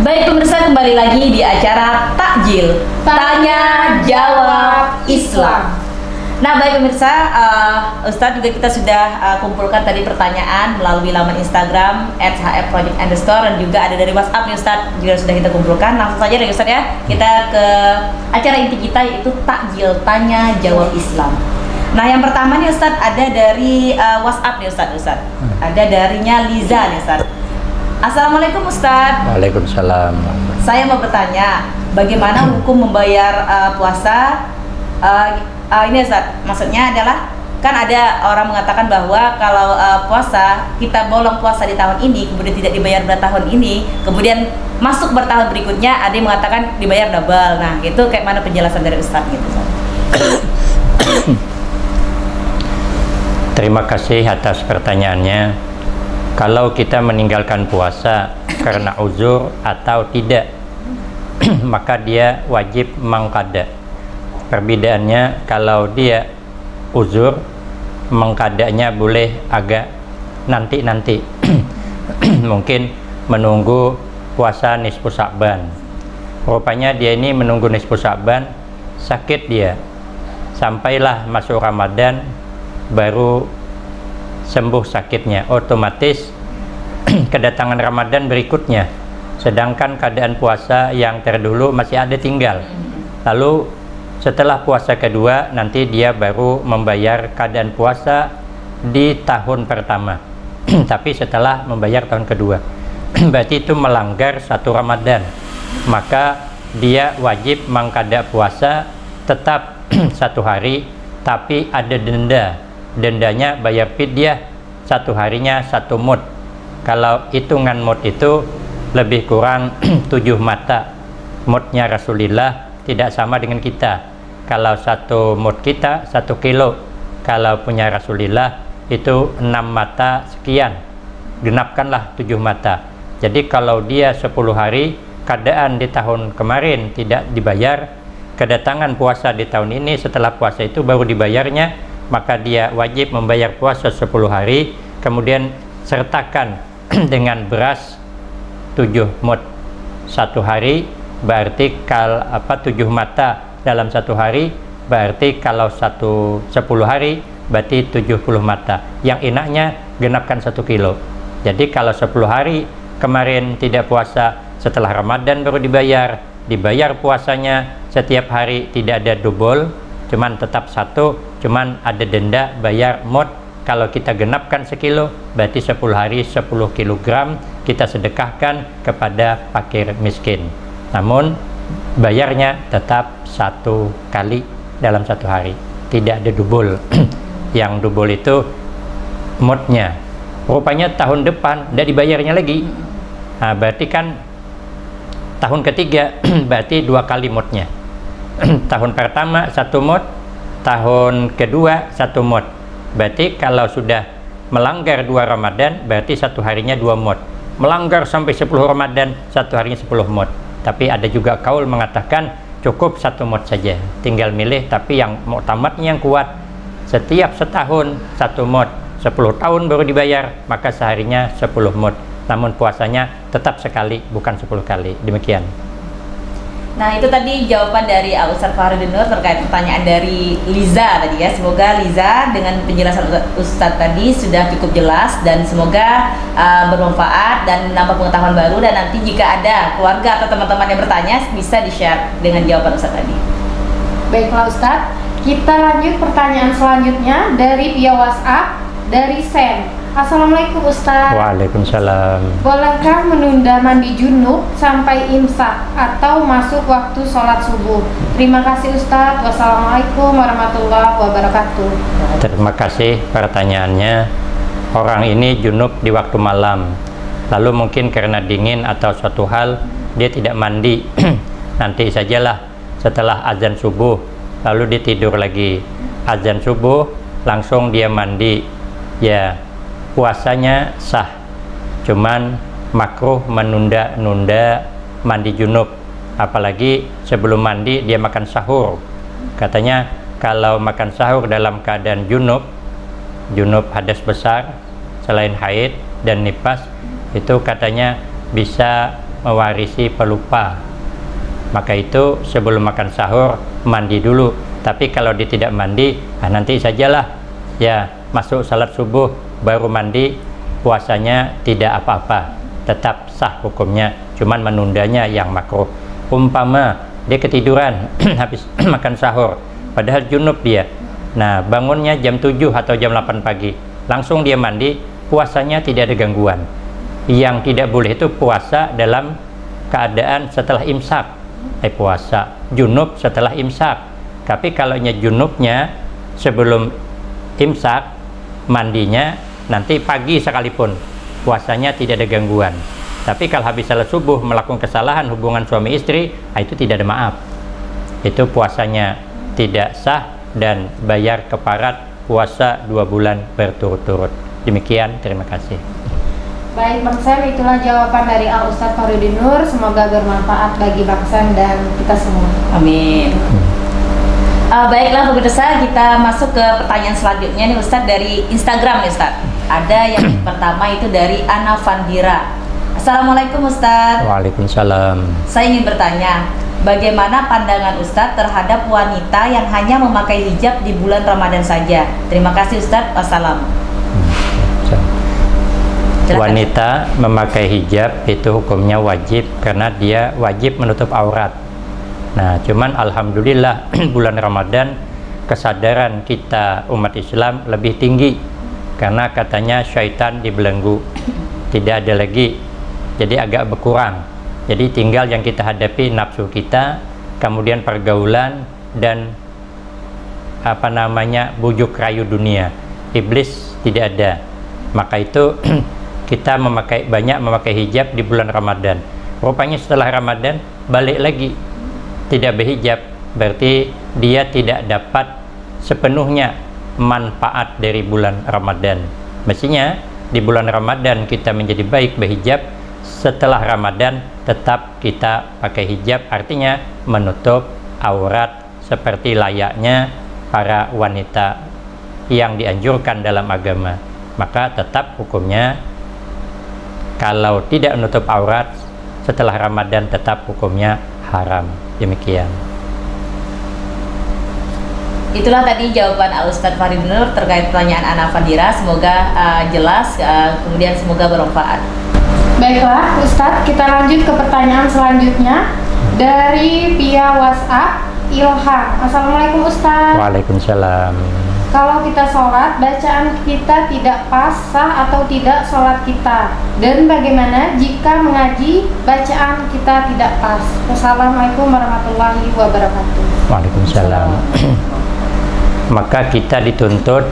Baik pemirsa, kembali lagi di acara Takjil Tanya Jawab Islam. Nah baik pemirsa, Ustadz juga kita sudah kumpulkan tadi pertanyaan melalui laman Instagram @hfproject_ dan juga ada dari WhatsApp nih Ustadz, juga sudah kita kumpulkan. Langsung saja dari Ustadz ya, kita ke acara inti kita yaitu Takjil Tanya Jawab Islam. Nah yang pertama nih Ustadz, ada dari WhatsApp nih Ustadz. Ada darinya Liza nih Ustadz. Assalamualaikum Ustadz. Waalaikumsalam. Saya mau bertanya, bagaimana hukum membayar puasa? Ini Ustadz, maksudnya adalah kan ada orang mengatakan bahwa kalau puasa, kita bolong puasa di tahun ini, kemudian tidak dibayar pada tahun ini, kemudian masuk bertahun berikutnya, ada yang mengatakan dibayar double. Nah itu kayak mana penjelasan dari Ustadz gitu Ustadz? Terima kasih atas pertanyaannya. Kalau kita meninggalkan puasa karena uzur atau tidak, maka dia wajib mengqada. Perbedaannya, kalau dia uzur, mengqadanya boleh agak nanti-nanti. Mungkin menunggu puasa nisfu Sya'ban. Rupanya dia ini menunggu nisfu Sya'ban, sakit dia. Sampailah masuk Ramadan, baru sembuh sakitnya, otomatis kedatangan Ramadan berikutnya, sedangkan keadaan puasa yang terdahulu masih ada tinggal. Lalu setelah puasa kedua, nanti dia baru membayar keadaan puasa di tahun pertama tapi setelah membayar tahun kedua. Berarti itu melanggar satu Ramadan, maka dia wajib mengqada puasa tetap satu hari, tapi ada denda. Dendanya bayar fidyah satu harinya 1 mud. Kalau hitungan mud itu lebih kurang 7 mata. Mudnya Rasulullah tidak sama dengan kita. Kalau 1 mud kita 1 kilo, kalau punya Rasulullah itu 6 mata sekian. Genapkanlah 7 mata. Jadi kalau dia 10 hari, keadaan di tahun kemarin tidak dibayar, kedatangan puasa di tahun ini setelah puasa itu baru dibayarnya, maka dia wajib membayar puasa 10 hari, kemudian sertakan dengan beras 7 mud 1 hari, berarti 7 mata dalam 1 hari, berarti kalau 10 hari berarti 70 mata. Yang enaknya genapkan 1 kilo. Jadi kalau 10 hari kemarin tidak puasa, setelah Ramadan baru dibayar puasanya setiap hari, tidak ada double, cuman tetap 1, cuman ada denda bayar mud. Kalau kita genapkan 1 kilo, berarti 10 hari 10 kilogram kita sedekahkan kepada fakir miskin. Namun bayarnya tetap 1 kali dalam 1 hari, tidak ada double. Yang double itu mudnya. Rupanya tahun depan tidak dibayarnya lagi. Nah, berarti kan tahun ketiga berarti 2 kali mudnya. Tahun pertama 1 mud, tahun kedua 1 mud. Berarti kalau sudah melanggar 2 Ramadan, berarti 1 harinya 2 mud. Melanggar sampai 10 Ramadan, 1 harinya 10 mud. Tapi ada juga kaul mengatakan cukup 1 mud saja, tinggal milih. Tapi yang muktamadnya yang kuat, setiap setahun 1 mud, 10 tahun baru dibayar, maka seharinya 10 mud. Namun puasanya tetap sekali, bukan 10 kali. Demikian. Nah itu tadi jawaban dari Ustadz Fahrudin Nur terkait pertanyaan dari Liza tadi ya. Semoga Liza dengan penjelasan Ustadz tadi sudah cukup jelas dan semoga bermanfaat dan menambah pengetahuan baru. Dan nanti jika ada keluarga atau teman-teman yang bertanya, bisa di-share dengan jawaban Ustadz tadi. Baiklah Ustadz, kita lanjut pertanyaan selanjutnya dari via WhatsApp dari Sam. Assalamualaikum Ustadz. Waalaikumsalam. Bolehkah menunda mandi junub sampai imsak atau masuk waktu sholat subuh? Terima kasih Ustadz. Wassalamualaikum warahmatullahi wabarakatuh. Terima kasih pertanyaannya. Orang ini junub di waktu malam, lalu mungkin karena dingin atau suatu hal dia tidak mandi. Nanti sajalah setelah azan subuh, lalu dia tidur lagi. Azan subuh langsung dia mandi, ya puasanya sah, cuman makruh menunda-nunda mandi junub, apalagi sebelum mandi dia makan sahur. Katanya kalau makan sahur dalam keadaan junub hadas besar selain haid dan nifas, itu katanya bisa mewarisi pelupa. Maka itu sebelum makan sahur mandi dulu. Tapi kalau dia tidak mandi, nanti sajalah ya masuk salat subuh baru mandi, puasanya tidak apa-apa, tetap sah hukumnya, cuman menundanya yang makruh. Umpama dia ketiduran habis makan sahur, padahal junub dia, nah bangunnya jam 7 atau jam 8 pagi, langsung dia mandi, puasanya tidak ada gangguan. Yang tidak boleh itu puasa dalam keadaan setelah imsak, puasa junub setelah imsak. Tapi kalau junubnya sebelum imsak, mandinya nanti pagi sekalipun, puasanya tidak ada gangguan. Tapi kalau habis salat subuh melakukan kesalahan hubungan suami istri, itu tidak ada maaf, itu puasanya tidak sah dan bayar kafarat puasa 2 bulan berturut-turut. Demikian, terima kasih. Baik Bang Sam, itulah jawaban dari Al Ustadz Farudin Nur. Semoga bermanfaat bagi Bang Sam dan kita semua. Amin. Baiklah pemirsa, kita masuk ke pertanyaan selanjutnya nih Ustadz, dari Instagram ya Ustadz. Ada yang pertama itu dari Ana Vandira. Assalamualaikum Ustadz. Waalaikumsalam. Saya ingin bertanya, bagaimana pandangan Ustadz terhadap wanita yang hanya memakai hijab di bulan Ramadan saja? Terima kasih Ustadz. Wassalam. Wanita memakai hijab itu hukumnya wajib karena dia wajib menutup aurat. Nah, cuman alhamdulillah bulan Ramadan kesadaran kita umat Islam lebih tinggi karena katanya syaitan dibelenggu, tidak ada lagi, jadi agak berkurang. Jadi tinggal yang kita hadapi nafsu kita, kemudian pergaulan dan bujuk rayu dunia. Iblis tidak ada. Maka itu kita banyak memakai hijab di bulan Ramadan. Rupanya setelah Ramadan balik lagi tidak berhijab, berarti dia tidak dapat sepenuhnya manfaat dari bulan Ramadan. Mestinya di bulan Ramadan kita menjadi baik berhijab, setelah Ramadan tetap kita pakai hijab, artinya menutup aurat seperti layaknya para wanita yang dianjurkan dalam agama. Maka tetap hukumnya kalau tidak menutup aurat setelah Ramadan tetap hukumnya haram. Demikian. Itulah tadi jawaban Al Ustadz Farudin Nur terkait pertanyaan Ana Vandira. Semoga jelas, kemudian semoga bermanfaat. Baiklah Ustadz, kita lanjut ke pertanyaan selanjutnya dari via WhatsApp Ilham. Assalamualaikum Ustadz. Waalaikumsalam. Kalau kita sholat, bacaan kita tidak pas, sah atau tidak sholat kita? Dan bagaimana jika mengaji, bacaan kita tidak pas? Wassalamualaikum warahmatullahi wabarakatuh. Waalaikumsalam. Maka kita dituntut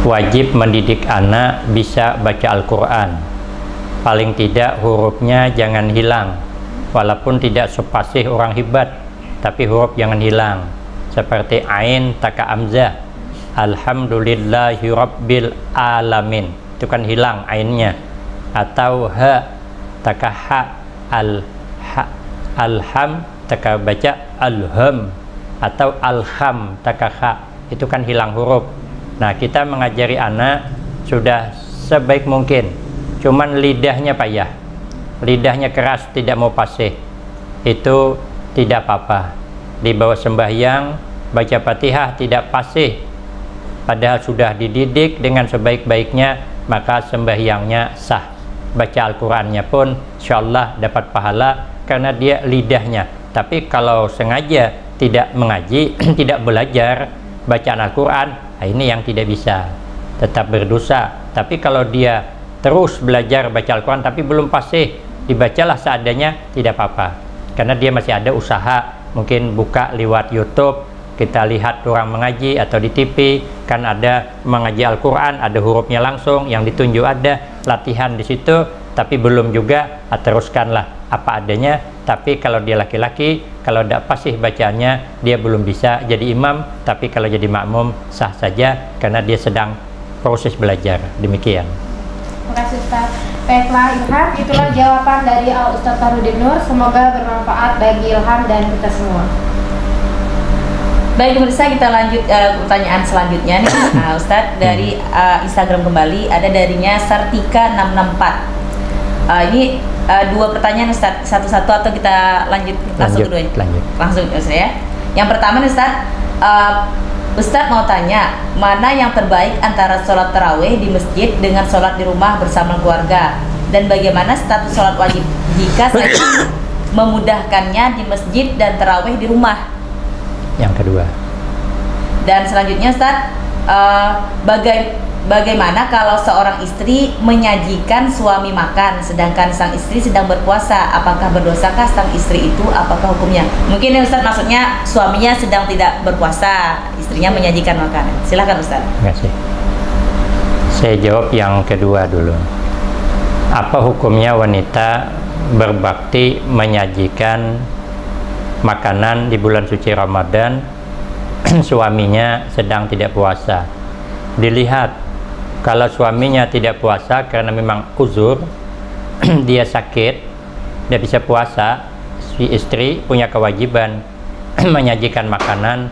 wajib mendidik anak bisa baca Al-Quran. Paling tidak hurufnya jangan hilang. Walaupun tidak sepasih orang hebat, tapi huruf jangan hilang. Seperti ain taka amzah, alhamdulillahi rabbil alamin, itu kan hilang ainnya. Atau ha taka ha, alham taka baca alham, atau alham taka ha, itu kan hilang huruf. Nah, kita mengajari anak sudah sebaik mungkin, cuman lidahnya payah, lidahnya keras, tidak mau fasih, itu tidak apa-apa. Di bawah sembahyang baca Fatihah tidak fasih, padahal sudah dididik dengan sebaik-baiknya, maka sembahyangnya sah. Baca Al-Qurannya pun insyaallah dapat pahala karena dia lidahnya. Tapi kalau sengaja tidak mengaji, tidak belajar bacaan Al-Quran, ini yang tidak bisa, tetap berdosa. Tapi kalau dia terus belajar baca Al-Quran tapi belum fasih, dibacalah seadanya, tidak apa-apa, karena dia masih ada usaha. Mungkin buka lewat YouTube, kita lihat orang mengaji, atau di TV kan ada mengaji Al-Quran, ada hurufnya langsung yang ditunjuk, ada latihan di situ. Tapi belum juga, teruskanlah apa adanya. Tapi kalau dia laki-laki, kalau tidak fasih bacaannya, dia belum bisa jadi imam. Tapi kalau jadi makmum sah saja karena dia sedang proses belajar. Demikian. Terima kasih Ustaz. Baiklah Ilham, itulah jawaban dari Al Ustadz Farudin Nur. Semoga bermanfaat bagi Ilham dan kita semua. Baik pemirsa, kita lanjut pertanyaan selanjutnya nih Ustadz, dari Instagram kembali. Ada darinya Sartika 664. Ini dua pertanyaan Ustaz, satu-satu atau kita lanjut langsung kedua? Lanjut. Langsung Ustaz ya. Yang pertama nih Ustaz, Ustaz mau tanya, mana yang terbaik antara sholat tarawih di masjid dengan sholat di rumah bersama keluarga? Dan bagaimana status sholat wajib jika saya memudahkannya di masjid dan tarawih di rumah? Yang kedua. Dan selanjutnya Ustaz, bagaimana kalau seorang istri menyajikan suami makan sedangkan sang istri sedang berpuasa? Apakah berdosakah sang istri itu? Apakah hukumnya? Mungkin ya Ustaz maksudnya suaminya sedang tidak berpuasa, istrinya menyajikan makanan. Silakan Ustaz. Terima kasih. Saya jawab yang kedua dulu. Apa hukumnya wanita berbakti menyajikan makanan di bulan suci Ramadan suaminya sedang tidak puasa? Dilihat, kalau suaminya tidak puasa karena memang uzur, dia sakit, dia bisa puasa, si istri punya kewajiban menyajikan makanan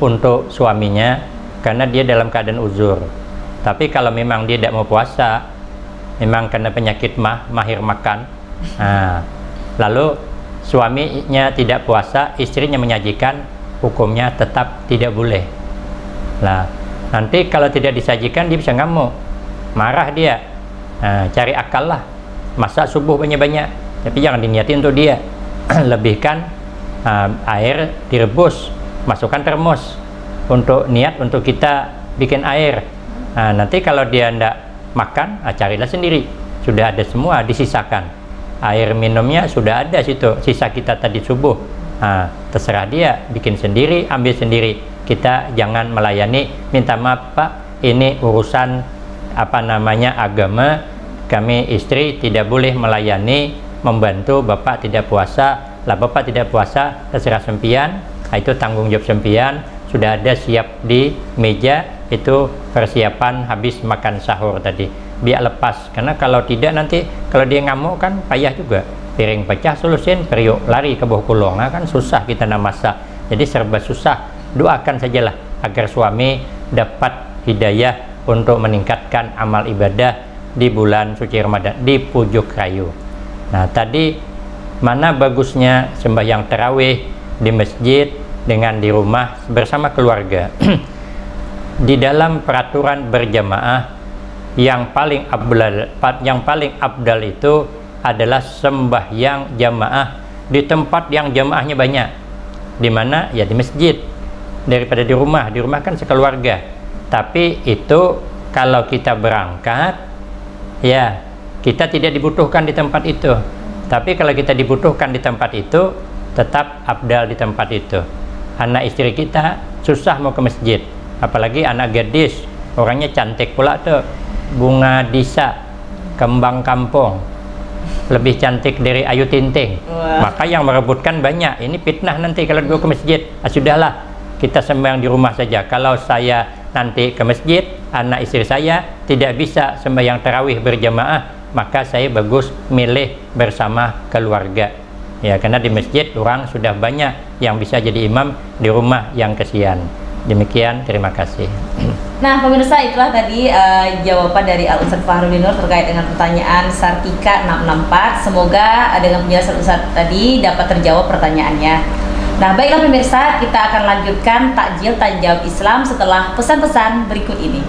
untuk suaminya karena dia dalam keadaan uzur. Tapi kalau memang dia tidak mau puasa, memang karena penyakit mahir makan, lalu suaminya tidak puasa, istrinya menyajikan, hukumnya tetap tidak boleh. Nah, nanti kalau tidak disajikan dia bisa ngamuk, marah dia, cari akal lah, masak subuh banyak-banyak, tapi jangan diniatin untuk dia. Lebihkan air direbus, masukkan termos untuk niat untuk kita bikin air. Nanti kalau dia tidak makan, carilah sendiri, sudah ada semua disisakan, air minumnya sudah ada situ, sisa kita tadi subuh. Terserah dia, bikin sendiri, ambil sendiri. Kita jangan melayani, minta maaf Pak, ini urusan agama, kami istri tidak boleh melayani, membantu Bapak tidak puasa. Lah Bapak tidak puasa, terserah sempian, itu tanggung jawab sempian, sudah ada siap di meja, itu persiapan habis makan sahur tadi, biar lepas. Karena kalau tidak nanti kalau dia ngamuk kan payah juga, piring pecah solusin periuk lari ke bawah kolong, kan susah kita nak masak, jadi serba susah. Doakan sajalah agar suami dapat hidayah untuk meningkatkan amal ibadah di bulan suci Ramadan di pujuk rayu. Nah tadi mana bagusnya sembahyang tarawih di masjid dengan di rumah bersama keluarga. Di dalam peraturan berjamaah yang paling abdal itu adalah sembahyang jamaah di tempat yang jamaahnya banyak. Di mana? Ya di masjid, daripada di rumah. Di rumah kan sekeluarga. Tapi itu kalau kita berangkat, ya kita tidak dibutuhkan di tempat itu. Tapi kalau kita dibutuhkan di tempat itu, tetap abdal di tempat itu. Anak istri kita susah mau ke masjid, apalagi anak gadis, orangnya cantik pula tuh, bunga disa, kembang kampung, lebih cantik dari Ayu Tinting. Maka yang merebutkan banyak. Ini fitnah nanti kalau dia ke masjid. Sudahlah, kita sembahyang di rumah saja. Kalau saya nanti ke masjid, anak istri saya tidak bisa sembahyang tarawih berjamaah, maka saya bagus milih bersama keluarga. Ya, karena di masjid orang sudah banyak yang bisa jadi imam, di rumah yang kesian. Demikian, terima kasih. Nah pemirsa, itulah tadi jawaban dari Al-Ustaz Fahrudin Nur terkait dengan pertanyaan Sartika 664. Semoga dengan penjelasan Ustaz tadi dapat terjawab pertanyaannya. Nah baiklah pemirsa, kita akan lanjutkan takjil tanya jawab Islam setelah pesan-pesan berikut ini.